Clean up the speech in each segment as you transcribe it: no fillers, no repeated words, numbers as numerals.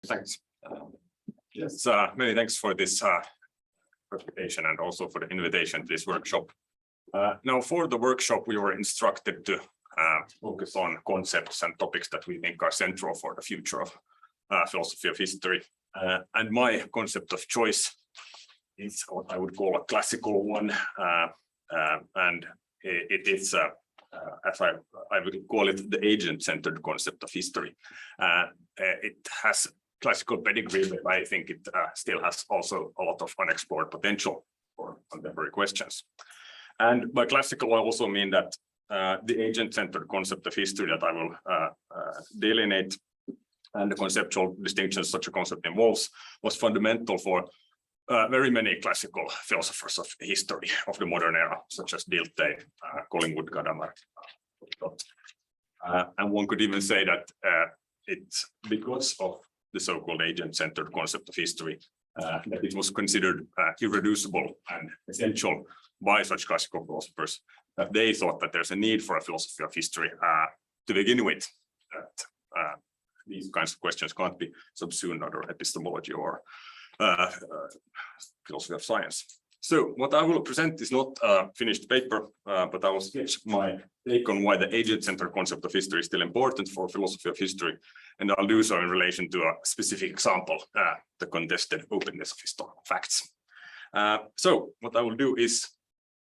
Thanks. Yes, many thanks for this presentation and also for the invitation to this workshop. Now, for the workshop, we were instructed to focus on concepts and topics that we think are central for the future of philosophy of history. And my concept of choice is what I would call a classical one, and it is, as I would call it, the agent-centered concept of history. It has classical pedigree, but I think it still has also a lot of unexplored potential for contemporary questions. And by classical, I also mean that the agent-centered concept of history that I will delineate and the conceptual distinctions such a concept involves was fundamental for very many classical philosophers of history of the modern era, such as Dilthey, Collingwood, Gadamer. And one could even say that it's because of the so-called agent-centered concept of history that it was considered irreducible and essential by such classical philosophers that they thought that there's a need for a philosophy of history to begin with, that these kinds of questions can't be subsumed under epistemology or philosophy of science. So what I will present is not a finished paper, but I will sketch my take on why the agent-centered concept of history is still important for philosophy of history, and I'll do so in relation to a specific example, the contested openness of historical facts. So what I will do is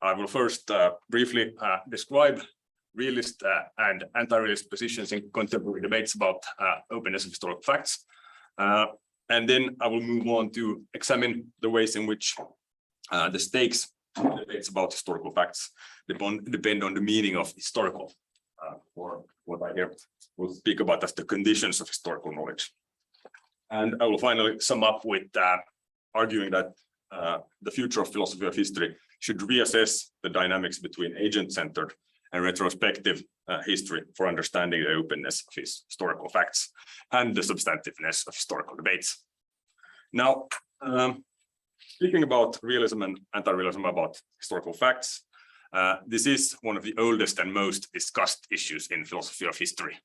I will first briefly describe realist and anti-realist positions in contemporary debates about openness of historical facts. And then I will move on to examine the ways in which the stakes of debates about historical facts depend on the meaning of historical, or what I here will speak about as the conditions of historical knowledge. And I will finally sum up with arguing that the future of philosophy of history should reassess the dynamics between agent-centered and retrospective history for understanding the openness of historical facts and the substantiveness of historical debates. Now, speaking about realism and anti-realism about historical facts, this is one of the oldest and most discussed issues in philosophy of history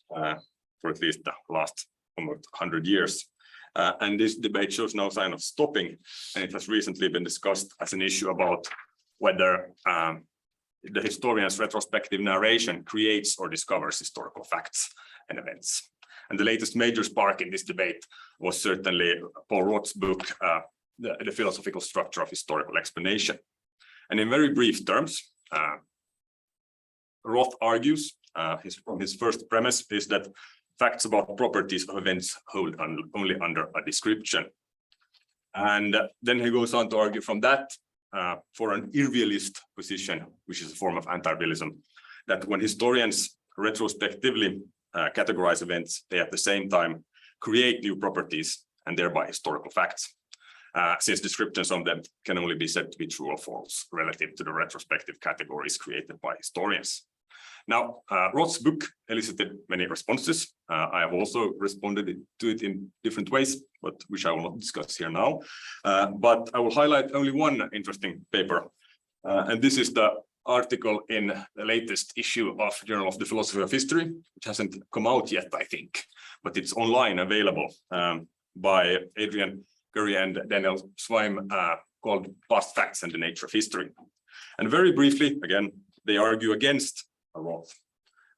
for at least the last almost 100 years. And this debate shows no sign of stopping, and it has recently been discussed as an issue about whether the historian's retrospective narration creates or discovers historical facts and events. And the latest major spark in this debate was certainly Paul Roth's book, The Philosophical Structure of Historical Explanation. And in very brief terms, Roth argues, his first premise is that facts about properties of events hold only under a description. And then he goes on to argue from that for an irrealist position, which is a form of anti-realism, that when historians retrospectively categorize events, they at the same time create new properties and thereby historical facts, since descriptions of them can only be said to be true or false relative to the retrospective categories created by historians. Now, Roth's book elicited many responses. I have also responded to it in different ways, but which I will not discuss here now. But I will highlight only one interesting paper, and this is the article in the latest issue of Journal of the Philosophy of History, which hasn't come out yet, I think, but it's online available by Adrian Curry and Daniel Swaim, called Past Facts and the Nature of History. And very briefly, again, they argue against Roth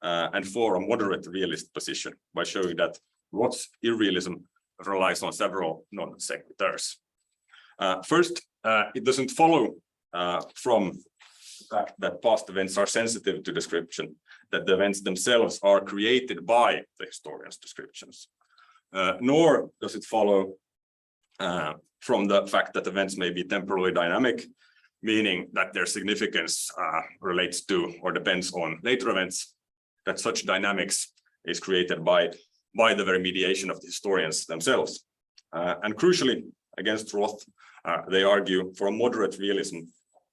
and for a moderate realist position by showing that Roth's irrealism relies on several non-sequiturs. First, it doesn't follow from the fact that past events are sensitive to description, that the events themselves are created by the historian's descriptions, nor does it follow from the fact that events may be temporally dynamic, meaning that their significance relates to or depends on later events, that such dynamics is created by the very mediation of the historians themselves. And crucially, against Roth, they argue for a moderate realism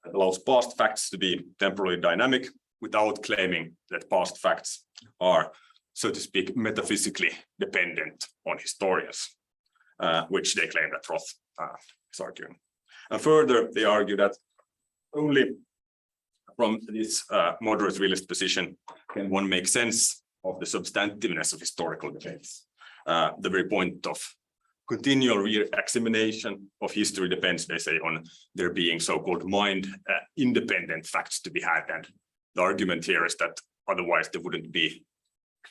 that allows past facts to be temporally dynamic without claiming that past facts are, so to speak, metaphysically dependent on historians, which they claim that Roth is arguing. And further, they argue that only from this moderate realist position can one make sense of the substantiveness of historical debates, the very point of continual re-examination of history depends, they say, on there being so-called mind-independent facts to be had. And the argument here is that otherwise there wouldn't be,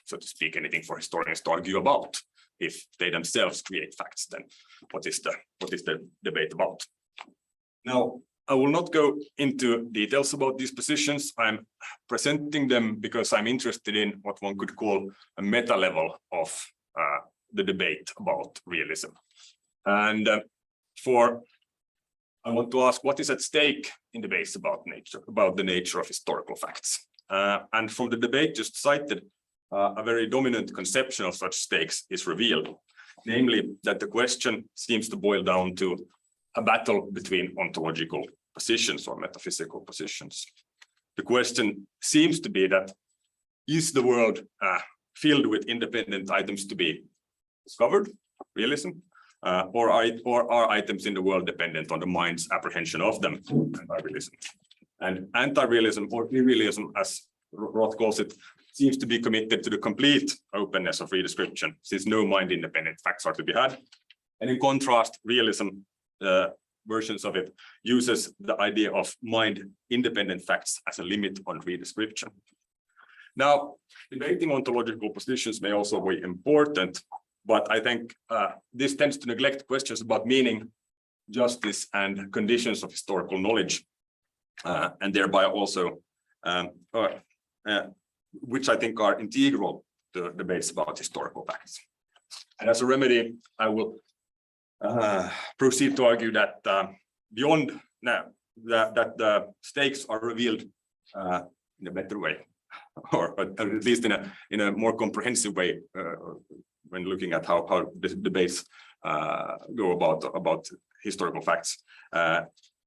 so to speak, anything for historians to argue about. If they themselves create facts, then what is the debate about? Now, I will not go into details about these positions. I'm presenting them because I'm interested in what one could call a meta level of the debate about realism. And I want to ask what is at stake in debates about the nature of historical facts. And from the debate just cited, a very dominant conception of such stakes is revealed, namely that the question seems to boil down to a battle between ontological positions or metaphysical positions. The question seems to be that, is the world filled with independent items to be discovered, realism, or are items in the world dependent on the mind's apprehension of them, anti-realism? And anti-realism or irrealism, as Roth calls it, seems to be committed to the complete openness of redescription, since no mind-independent facts are to be had. And in contrast, realism, versions of it, uses the idea of mind-independent facts as a limit on redescription. Now, debating ontological positions may also be important, but I think this tends to neglect questions about meaning, justice, and conditions of historical knowledge, and thereby also, which I think are integral to debates about historical facts. And as a remedy, I will proceed to argue that beyond now that the stakes are revealed in a better way, or at least in a more comprehensive way when looking at how the debates go about historical facts.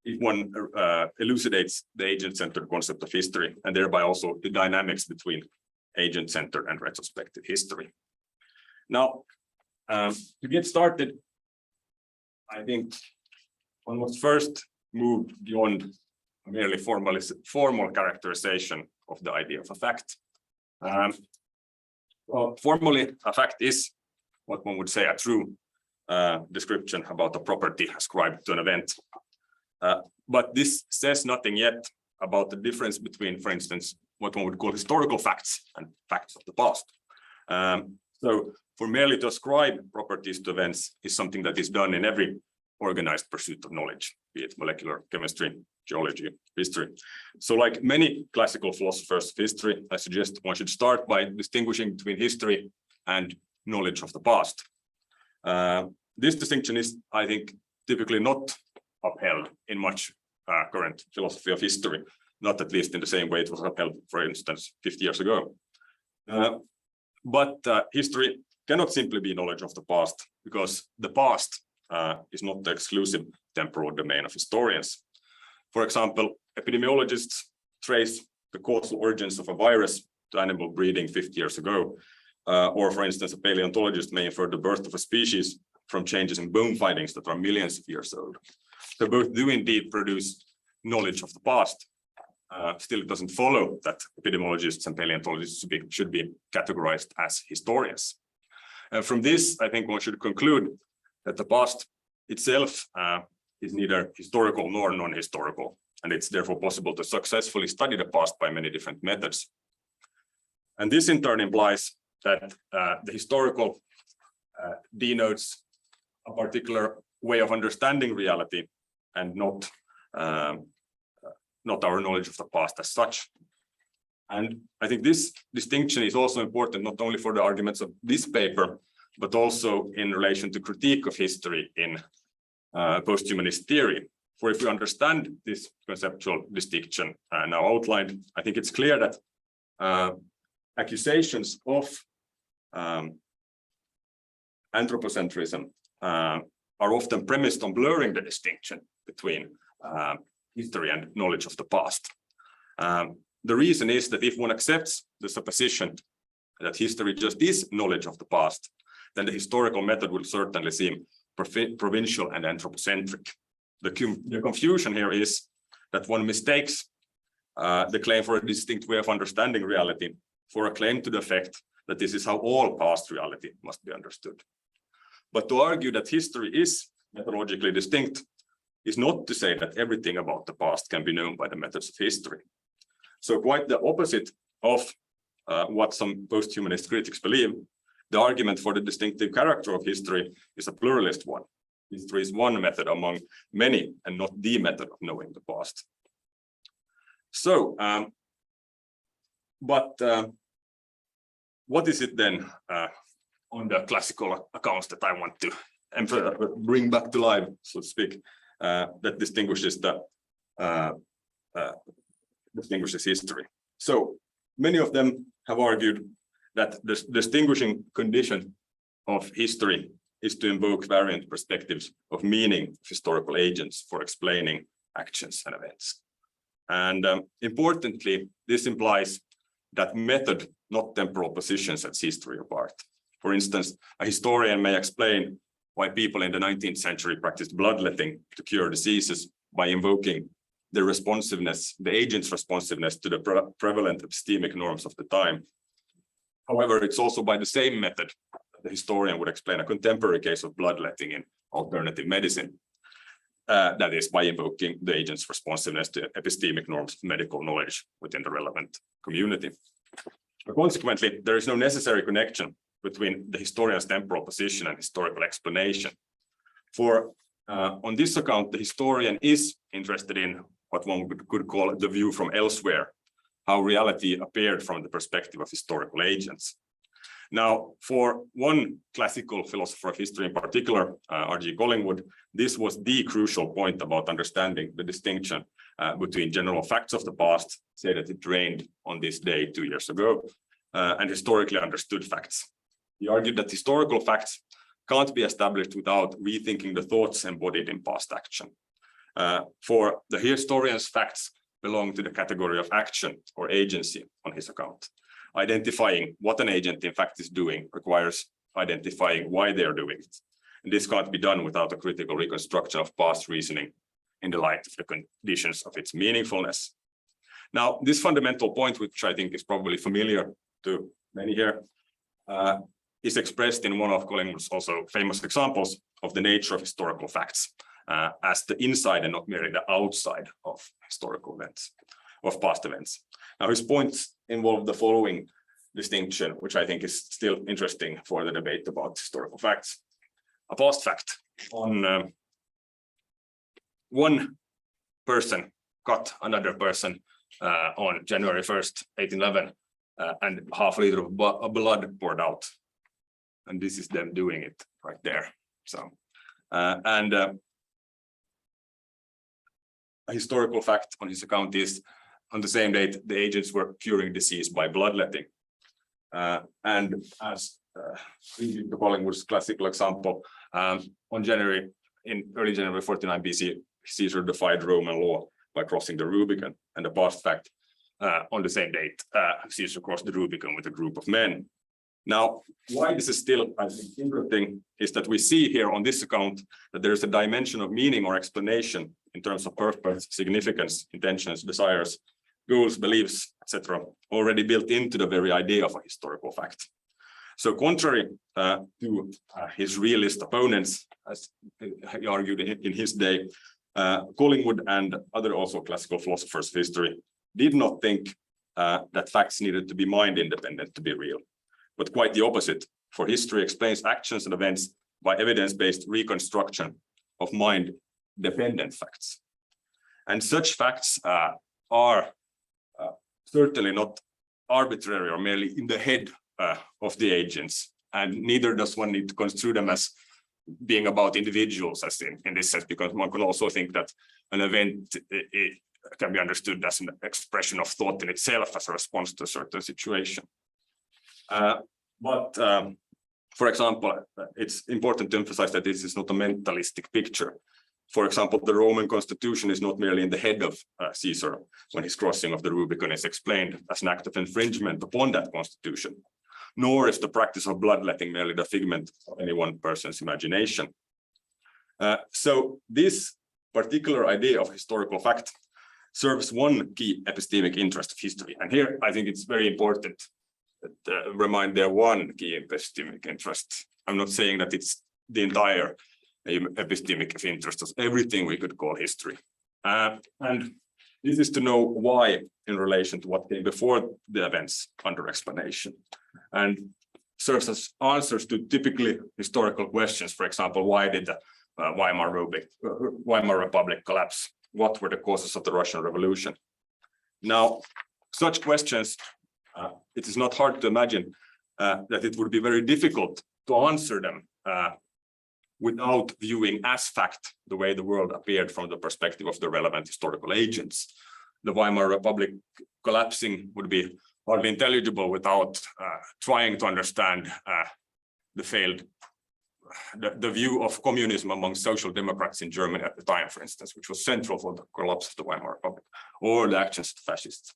If one elucidates the agent-centered concept of history, and thereby also the dynamics between agent-centered and retrospective history. Now, to get started, I think one must first move beyond a merely formal characterization of the idea of a fact. Well, formally, a fact is what one would say a true description about a property ascribed to an event. But this says nothing yet about the difference between, for instance, what one would call historical facts and facts of the past. So for merely to ascribe properties to events is something that is done in every organized pursuit of knowledge, be it molecular chemistry, geology, history. So like many classical philosophers of history, I suggest one should start by distinguishing between history and knowledge of the past. This distinction is, I think, typically not upheld in much current philosophy of history, not at least in the same way it was upheld, for instance, 50 years ago. But history cannot simply be knowledge of the past, because the past is not the exclusive temporal domain of historians. For example, epidemiologists trace the causal origins of a virus to animal breeding 50 years ago. Or for instance, a paleontologist may infer the birth of a species from changes in bone findings that are millions of years old. So both do indeed produce knowledge of the past. Still, it doesn't follow that epidemiologists and paleontologists should be categorized as historians. And from this, I think one should conclude that the past itself is neither historical nor non-historical, and it's therefore possible to successfully study the past by many different methods. And this in turn implies that the historical denotes a particular way of understanding reality and not our knowledge of the past as such. And I think this distinction is also important not only for the arguments of this paper, but also in relation to critique of history in post-humanist theory. For if we understand this conceptual distinction now outlined, I think it's clear that accusations of anthropocentrism are often premised on blurring the distinction between history and knowledge of the past. The reason is that if one accepts the supposition that history just is knowledge of the past, then the historical method will certainly seem provincial and anthropocentric. The confusion here is that one mistakes the claim for a distinct way of understanding reality for a claim to the effect that this is how all past reality must be understood. But to argue that history is methodologically distinct is not to say that everything about the past can be known by the methods of history. So quite the opposite of what some post-humanist critics believe, the argument for the distinctive character of history is a pluralist one. History is one method among many and not the method of knowing the past. So, what is it then on the classical accounts that I want to bring back to life, so to speak, that distinguishes history? So many of them have argued that the distinguishing condition of history is to invoke variant perspectives of meaning of historical agents for explaining actions and events. And importantly, this implies that method, not temporal position, sets history apart. For instance, a historian may explain why people in the 19th century practiced bloodletting to cure diseases by invoking the responsiveness, the agent's responsiveness to the prevalent epistemic norms of the time. However, it's also by the same method the historian would explain a contemporary case of bloodletting in alternative medicine. That is, by invoking the agent's responsiveness to epistemic norms of medical knowledge within the relevant community. But consequently, there is no necessary connection between the historian's temporal position and historical explanation. For on this account, the historian is interested in what one could call the view from elsewhere, how reality appeared from the perspective of historical agents. Now, for one classical philosopher of history in particular, R.G. Collingwood, this was the crucial point about understanding the distinction between general facts of the past, say that it rained on this day 2 years ago, and historically understood facts. He argued that historical facts can't be established without rethinking the thoughts embodied in past action. For the historian's facts belong to the category of action or agency on his account. Identifying what an agent in fact is doing requires identifying why they are doing it. And this can't be done without a critical reconstruction of past reasoning in the light of the conditions of its meaningfulness. Now, this fundamental point, which I think is probably familiar to many here, is expressed in one of Collingwood's also famous examples of the nature of historical facts as the inside and not merely the outside of historical events, of past events. Now, his points involve the following distinction, which I think is still interesting for the debate about historical facts. A past fact on one person cut another person on January 1st, 1811, and half a liter of blood poured out. And this is them doing it right there. So, a historical fact on his account is on the same date, the agents were curing disease by bloodletting. And as the Collingwood's classical example, in early January 49 BC, Caesar defied Roman law by crossing the Rubicon. And the past fact, on the same date, Caesar crossed the Rubicon with a group of men. Now, why this is still, I think, interesting is that we see here on this account that there is a dimension of meaning or explanation in terms of purpose, significance, intentions, desires, goals, beliefs, etc., already built into the very idea of a historical fact. So contrary to his realist opponents, as he argued in his day, Collingwood and other also classical philosophers of history did not think that facts needed to be mind independent to be real, but quite the opposite, for history explains actions and events by evidence-based reconstruction of mind-dependent facts. And such facts are certainly not arbitrary or merely in the head of the agents, and neither does one need to construe them as being about individuals, as in this sense, because one can also think that an event it can be understood as an expression of thought in itself as a response to a certain situation. But for example, it's important to emphasize that this is not a mentalistic picture. For example, the Roman constitution is not merely in the head of Caesar when his crossing of the Rubicon is explained as an act of infringement upon that constitution, nor is the practice of bloodletting merely the figment of any one person's imagination. So this particular idea of historical fact serves one key epistemic interest of history. And here I think it's very important to remind there one key epistemic interest. I'm not saying that it's the entire epistemic of interest, as everything we could call history. And this is to know why in relation to what came before the events under explanation, and serves as answers to typically historical questions. For example, why did the Weimar Republic collapse? What were the causes of the Russian Revolution? Now, such questions, it is not hard to imagine that it would be very difficult to answer them without viewing as fact the way the world appeared from the perspective of the relevant historical agents. The Weimar Republic collapsing would be hardly intelligible without trying to understand the view of communism among social democrats in Germany at the time, for instance, which was central for the collapse of the Weimar Republic, or the actions of the fascists.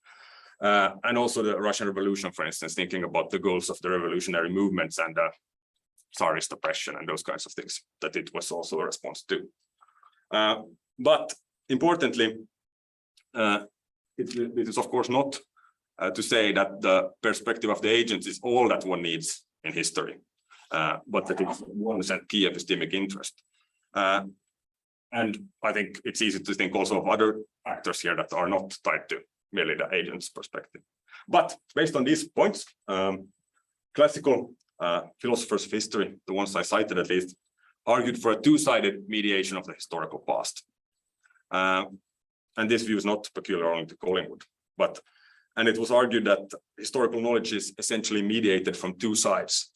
And also the Russian Revolution, for instance, thinking about the goals of the revolutionary movements and Tsarist oppression and those kinds of things that it was also a response to. But importantly, it is of course not to say that the perspective of the agents is all that one needs in history, but that it's one key epistemic interest. And I think it's easy to think also of other actors here that are not tied to merely the agent's perspective. But based on these points, classical philosophers of history, the ones I cited at least, argued for a two-sided mediation of the historical past. And this view is not peculiar only to Collingwood, and it was argued that historical knowledge is essentially mediated from two sides.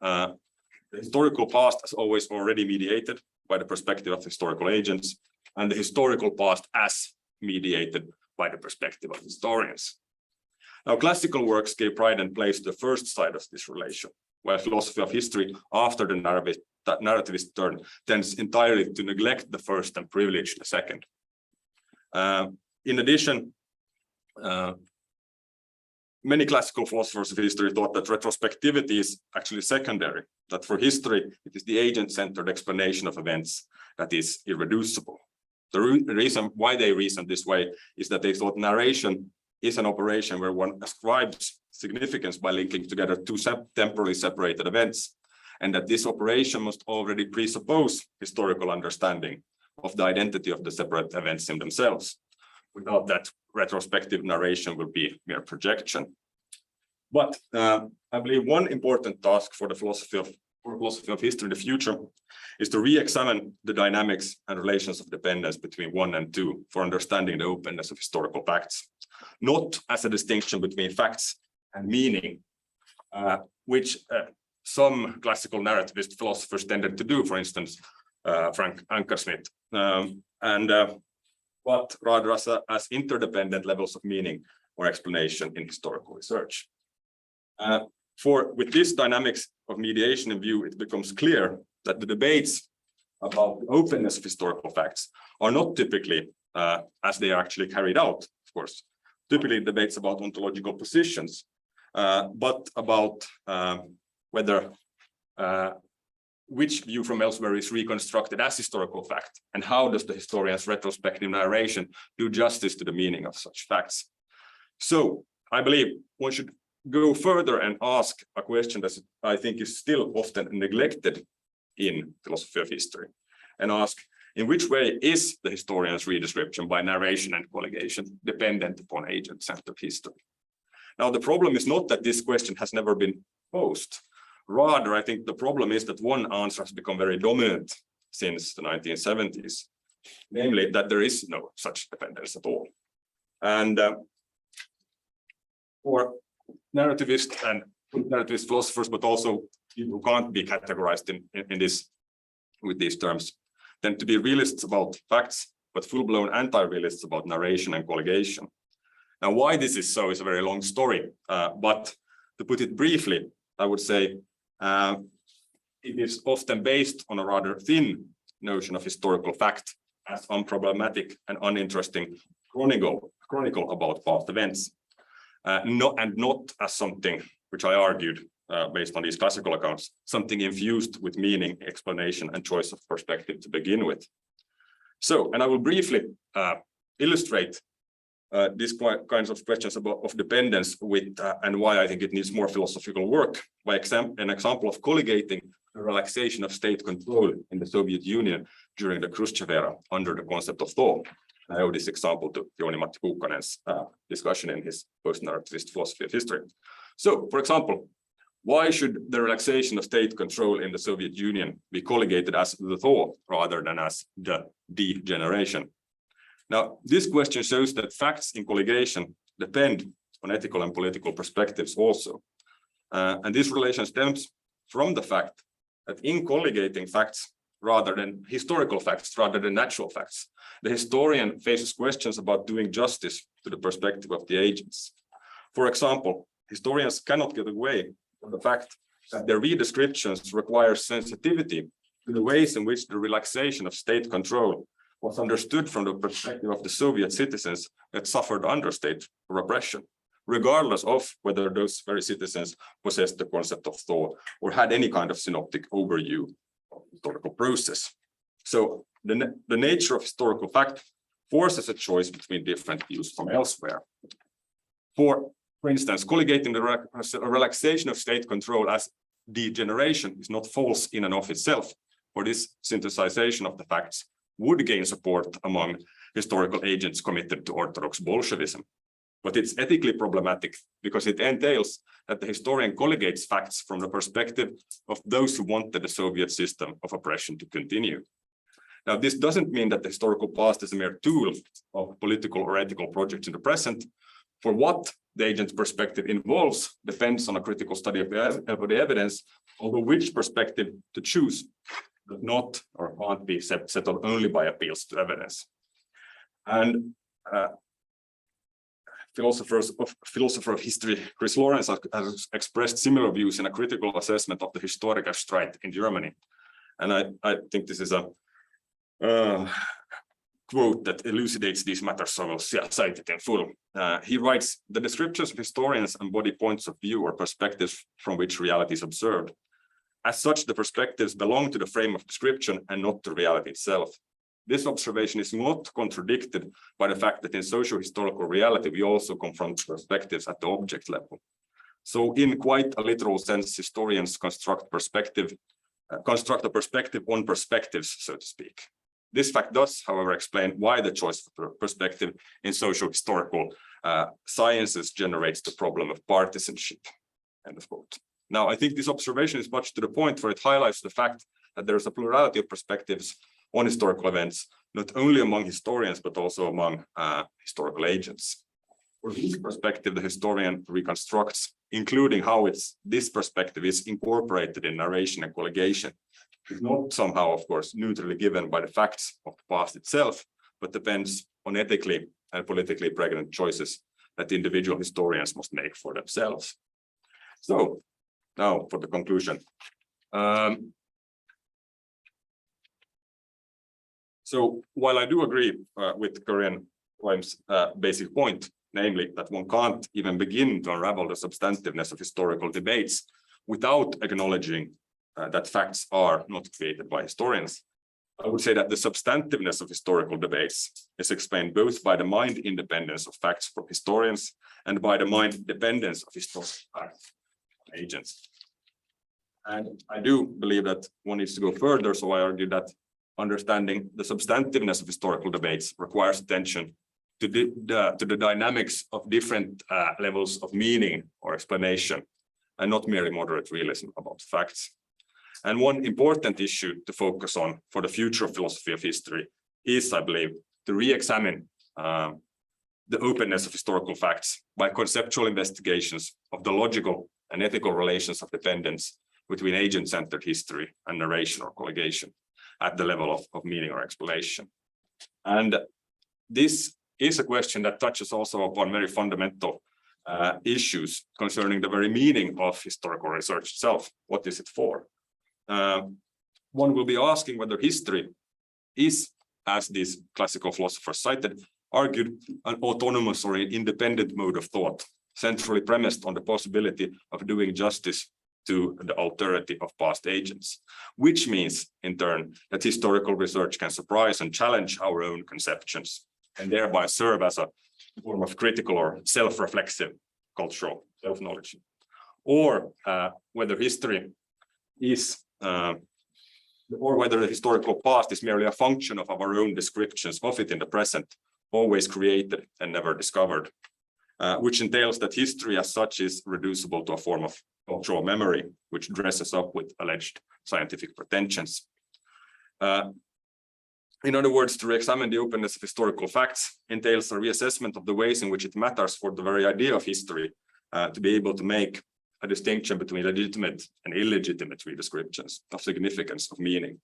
The historical past is always already mediated by the perspective of historical agents, and the historical past as mediated by the perspective of historians. Now, classical works gave pride and place to the first side of this relation, while philosophy of history, after the narrativist turn, tends entirely to neglect the first and privilege the second. In addition, many classical philosophers of history thought that retrospectivity is actually secondary, that for history, it is the agent-centered explanation of events that is irreducible. The reason why they reasoned this way is that they thought narration is an operation where one ascribes significance by linking together two temporally separated events, and that this operation must already presuppose historical understanding of the identity of the separate events in themselves. Without that, retrospective narration will be mere projection. But I believe one important task for the philosophy of history in the future is to re-examine the dynamics and relations of dependence between 1 and 2 for understanding the openness of historical facts, not as a distinction between facts and meaning, which some classical narrativist philosophers tended to do, for instance, Frank Ankersmit, but rather as interdependent levels of meaning or explanation in historical research. For with this dynamics of mediation in view, it becomes clear that the debates about the openness of historical facts are not typically, as they are actually carried out, of course, typically debates about ontological positions, but about whether which view from elsewhere is reconstructed as historical fact, and how does the historian's retrospective narration do justice to the meaning of such facts. So I believe one should go further and ask a question that I think is still often neglected in philosophy of history, and ask, in which way is the historian's redescription by narration and colligation dependent upon agent-centered history? Now, the problem is not that this question has never been posed. Rather, I think the problem is that one answer has become very dominant since the 1970s, namely that there is no such dependence at all. And for narrativist and narrativist philosophers, but also people who can't be categorized in this with these terms, tend to be realists about facts, but full-blown anti-realists about narration and colligation. Now, why this is so is a very long story, but to put it briefly, I would say it is often based on a rather thin notion of historical fact as unproblematic and uninteresting chronicle about past events, not as something which I argued based on these classical accounts, something infused with meaning, explanation, and choice of perspective to begin with. So, and I will briefly illustrate these kinds of questions of dependence with and why I think it needs more philosophical work by an example of colligating the relaxation of state control in the Soviet Union during the Khrushchev era under the concept of thaw. I owe this example to Jouni-Matti Kuukkanen's discussion in his post-narrativist philosophy of history. So, for example, why should the relaxation of state control in the Soviet Union be collocated as the thaw rather than as the degeneration? Now, this question shows that facts in colligation depend on ethical and political perspectives also. And this relation stems from the fact that in colligating facts rather than historical facts, rather than natural facts, the historian faces questions about doing justice to the perspective of the agents. For example, historians cannot get away from the fact that their redescriptions require sensitivity to the ways in which the relaxation of state control was understood from the perspective of the Soviet citizens that suffered under state repression, regardless of whether those very citizens possessed the concept of thaw or had any kind of synoptic overview of the historical process. So the nature of historical fact forces a choice between different views from elsewhere. For instance, colligating the relaxation of state control as degeneration is not false in and of itself, for this synthesization of the facts would gain support among historical agents committed to Orthodox Bolshevism. But it's ethically problematic because it entails that the historian colligates facts from the perspective of those who wanted the Soviet system of oppression to continue. Now, this doesn't mean that the historical past is a mere tool of political or ethical projects in the present. For what the agent's perspective involves depends on a critical study of the evidence, although which perspective to choose does not or can't be settled only by appeals to evidence. And philosopher of history Chris Lawrence has expressed similar views in a critical assessment of the Historiker Streit in Germany. And I think this is a quote that elucidates these matters, so I will cite it in full. He writes, "The descriptions of historians embody points of view or perspectives from which reality is observed. As such, the perspectives belong to the frame of description and not to reality itself. This observation is not contradicted by the fact that in socio-historical reality, we also confront perspectives at the object level. So in quite a literal sense, historians construct a perspective on perspectives, so to speak. This fact does, however, explain why the choice of perspective in socio-historical sciences generates the problem of partisanship." End of quote. Now, I think this observation is much to the point, for it highlights the fact that there is a plurality of perspectives on historical events, not only among historians, but also among historical agents. For this perspective, the historian reconstructs, including how this perspective is incorporated in narration and colligation. It's not somehow, of course, neutrally given by the facts of the past itself, but depends on ethically and politically pregnant choices that individual historians must make for themselves. So, now for the conclusion. So while I do agree with Korean Lime's basic point, namely that one can't even begin to unravel the substantiveness of historical debates without acknowledging that facts are not created by historians, I would say that the substantiveness of historical debates is explained both by the mind independence of facts from historians and by the mind dependence of historical facts from agents. And I do believe that one needs to go further, so I argue that understanding the substantiveness of historical debates requires attention to the dynamics of different levels of meaning or explanation, and not merely moderate realism about facts. And one important issue to focus on for the future of philosophy of history is, I believe, to re-examine the openness of historical facts by conceptual investigations of the logical and ethical relations of dependence between agent-centered history and narration or colligation at the level of meaning or explanation. And this is a question that touches also upon very fundamental issues concerning the very meaning of historical research itself. What is it for? One will be asking whether history is, as these classical philosophers cited, argued an autonomous or independent mode of thought, centrally premised on the possibility of doing justice to the alterity of past agents, which means, in turn, that historical research can surprise and challenge our own conceptions, and thereby serve as a form of critical or self-reflexive cultural self-knowledge. Or whether history is or whether the historical past is merely a function of our own descriptions of it in the present, always created and never discovered, which entails that history as such is reducible to a form of cultural memory, which dresses up with alleged scientific pretensions. In other words, to re-examine the openness of historical facts entails a reassessment of the ways in which it matters for the very idea of history to be able to make a distinction between legitimate and illegitimate redescriptions of significance, of meaning,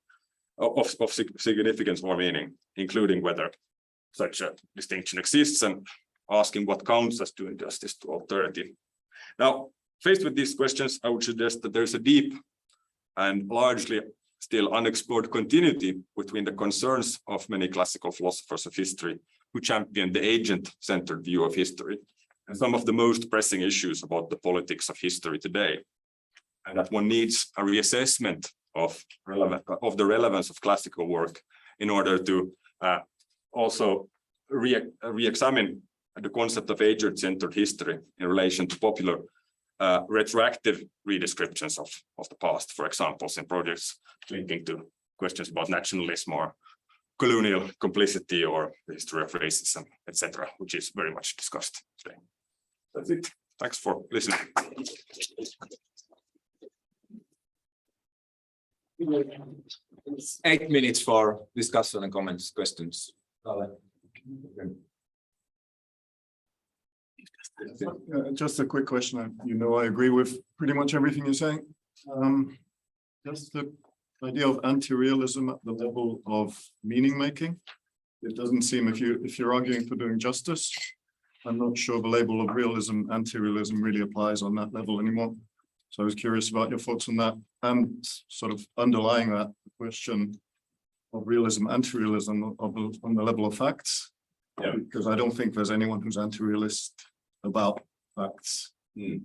of significance or meaning, including whether such a distinction exists and asking what counts as doing justice to authority. Now, faced with these questions, I would suggest that there's a deep and largely still unexplored continuity between the concerns of many classical philosophers of history who champion the agent-centered view of history and some of the most pressing issues about the politics of history today, and that one needs a reassessment of the relevance of classical work in order to also re-examine the concept of agent-centered history in relation to popular retroactive redescriptions of the past, for example, in projects linking to questions about nationalism or colonial complicity or the history of racism, etc., which is very much discussed today. That's it. Thanks for listening. 8 minutes for discussion and comments, questions. Just a quick question. I agree with pretty much everything you're saying. Just the idea of anti-realism at the level of meaning making. It doesn't seem, if you're arguing for doing justice, I'm not sure the label of realism, anti-realism really applies on that level anymore. So I was curious about your thoughts on that, and sort of underlying that question of realism, anti-realism on the level of facts. Yeah. Because I don't think there's anyone who's anti-realist about facts.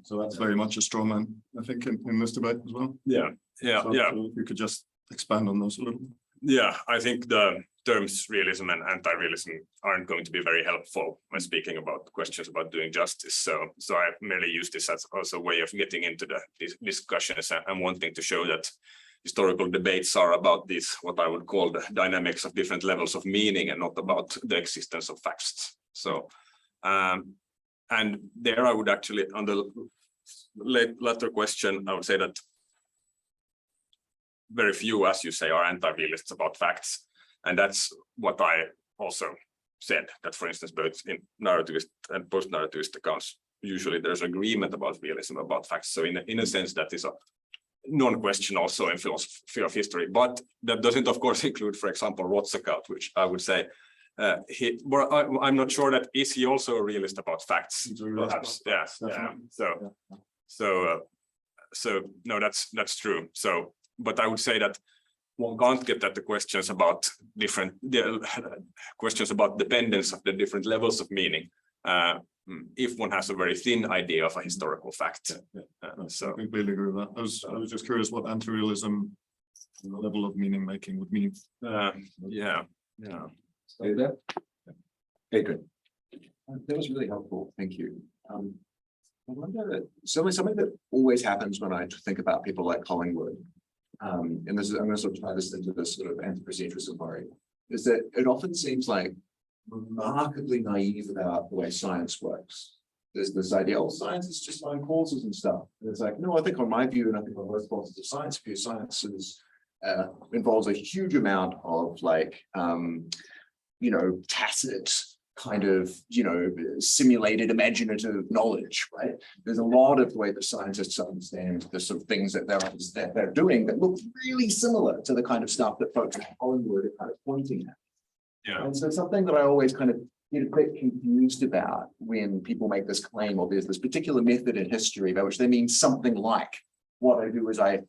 So that's very much a straw man, I think, in this debate as well. So if you could just expand on those a little. Yeah, I think the terms realism and anti-realism aren't going to be very helpful when speaking about questions about doing justice. So I merely use this as also a way of getting into these discussions and wanting to show that historical debates are about this, what I would call the dynamics of different levels of meaning, and not about the existence of facts. So, and there I would actually, on the latter question, I would say that very few, as you say, are anti-realists about facts. And that's what I also said, that for instance, both in narrativist and post-narrativist accounts, usually there's agreement about realism, about facts. So in a sense, that is a non-question also in philosophy of history. But that doesn't, of course, include, for example, Roth's account, which I would say, I'm not sure that is he also a realist about facts? Perhaps, yeah. So no, that's true. So, but I would say that one can't get at the questions about questions about dependence of the different levels of meaning if one has a very thin idea of a historical fact. So I completely agree with that. I was just curious what anti-realism level of meaning making would mean. Yeah. Stay there. Adrian. That was really helpful. Thank you. I wonder, something that always happens when I think about people like Collingwood, and this is, I'm going to sort of tie this into this sort of anthropocentrism worry, is that it often seems like remarkably naive about the way science works. There's this idea, oh, science is just find causes and stuff. And it's like, no, I think on my view, and I think on most causes of science view, science is, involves a huge amount of like, tacit kind of, simulated imaginative knowledge, right? There's a lot of the way that scientists understand the sort of things that they're doing that look really similar to the kind of stuff that folks at Collingwood are kind of pointing at. Yeah. And so something that I always kind of get a bit confused about when people make this claim, or there's this particular method in history by which they mean something like, what I do is I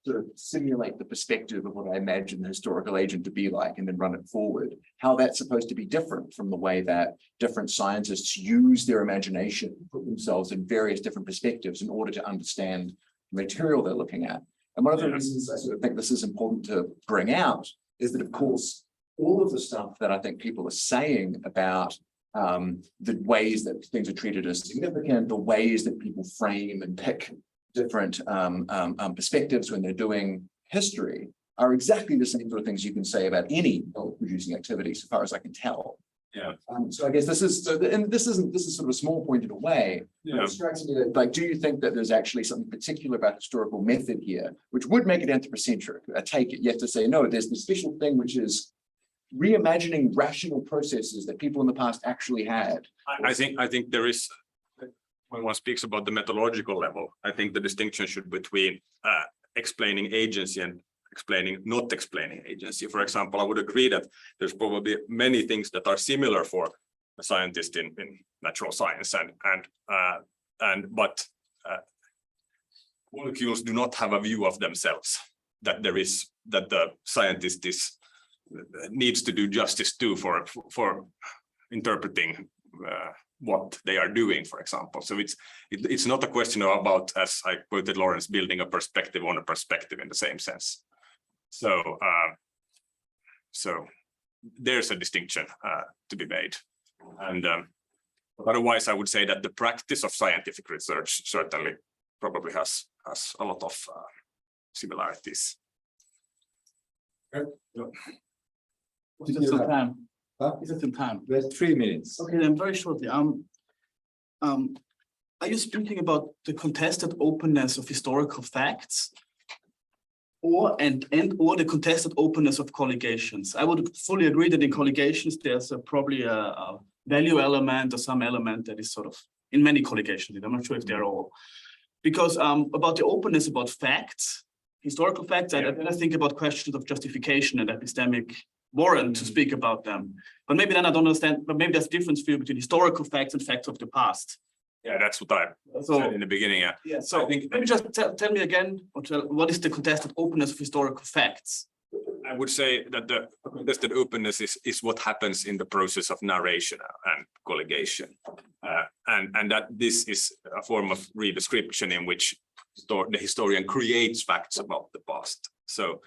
sort of simulate the perspective of what I imagine the historical agent to be like and then run it forward, how that's supposed to be different from the way that different scientists use their imagination, put themselves in various different perspectives in order to understand the material they're looking at. And one of the reasons I sort of think this is important to bring out is that, of course, all of the stuff that I think people are saying about the ways that things are treated as significant, the ways that people frame and pick different perspectives when they're doing history are exactly the same sort of things you can say about any producing activity, so far as I can tell. Yeah. So I guess this is this is sort of a small point in a way. Yeah. It strikes me that, like, do you think that there's actually something particular about historical method here, which would make it anthropocentric? I take it you have to say, no, there's this special thing which is reimagining rational processes that people in the past actually had. I think there is, when one speaks about the methodological level, I think the distinction should be between explaining agency and not explaining agency. For example, I would agree that there's probably many things that are similar for a scientist in natural science, but molecules do not have a view of themselves that the scientist needs to do justice to for interpreting what they are doing, for example. So it's not a question about, as I quoted Lawrence, building a perspective on a perspective in the same sense. So there's a distinction to be made, and otherwise I would say that the practice of scientific research certainly probably has a lot of similarities. Is it some time? Is it some time? There's 3 minutes. Okay, then very shortly. Are you speaking about the contested openness of historical facts, or the contested openness of colligations? I would fully agree that in colligations there's probably a value element or some element that is sort of in many colligations. I'm not sure if they're all, because about the openness about facts, historical facts. I think about questions of justification and epistemic warrant to speak about them. But maybe then I don't understand. But maybe there's a difference for you between historical facts and facts of the past. Yeah, that's what I said in the beginning. Yeah. So I think maybe just tell me again, what is the contested openness of historical facts? I would say that the contested openness is what happens in the process of narration and colligation, and that this is a form of redescription in which the historian creates facts about the past. So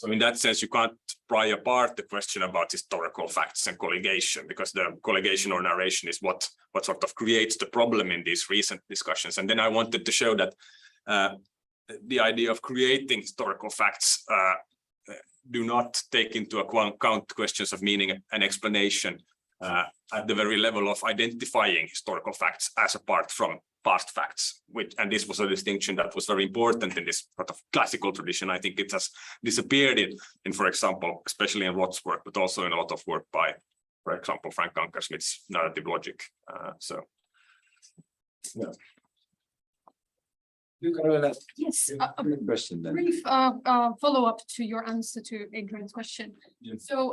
in that sense, you can't pry apart the question about historical facts and colligation, because the colligation or narration is what sort of creates the problem in these recent discussions. And then I wanted to show that the idea of creating historical facts do not take into account questions of meaning and explanation at the very level of identifying historical facts as apart from past facts, and this was a distinction that was very important in this sort of classical tradition. I think it has disappeared in, for example, especially in Roth's work, but also in a lot of work by, for example, Frank Ankersmit's narrative logic. Yeah. Yes, Question then. brief follow-up to your answer to Adrian's question. Yes. So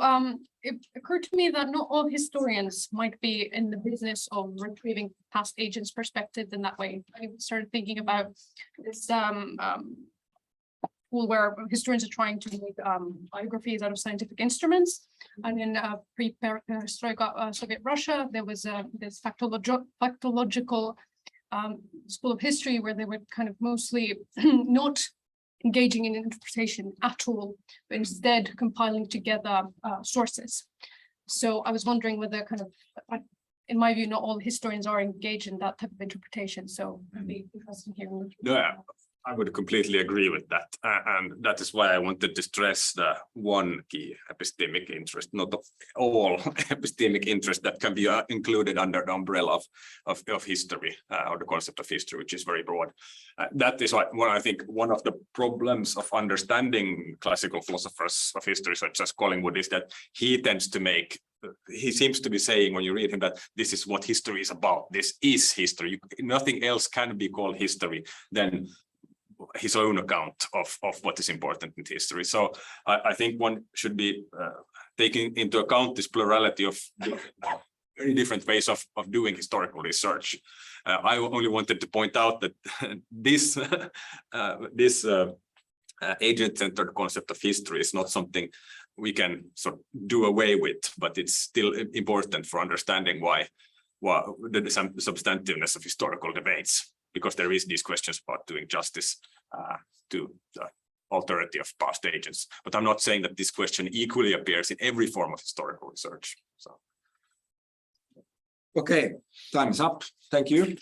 it occurred to me that not all historians might be in the business of retrieving past agents' perspectives in that way. I started thinking about this tool where historians are trying to make biographies out of scientific instruments. And in pre-perestroika Soviet Russia, there was this factological school of history where they were kind of mostly not engaging in interpretation at all, but instead compiling together sources. So I was wondering whether kind of, in my view, not all historians are engaged in that type of interpretation. So I'd be interested in hearing. Yeah, I would completely agree with that. And that is why I wanted to stress the one key epistemic interest, not all epistemic interest that can be included under the umbrella of history, or the concept of history, which is very broad. That is why I think one of the problems of understanding classical philosophers of history, such as Collingwood, is that he seems to be saying, when you read him, that this is what history is about. This is history. Nothing else can be called history than his own account of what is important in history. So I think one should be taking into account this plurality of very different ways of doing historical research. I only wanted to point out that this agent-centered concept of history is not something we can sort of do away with, but it's still important for understanding why the substantiveness of historical debates, because there is these questions about doing justice to the alterity of past agents. But I'm not saying that this question equally appears in every form of historical research. So. Okay, time is up. Thank you.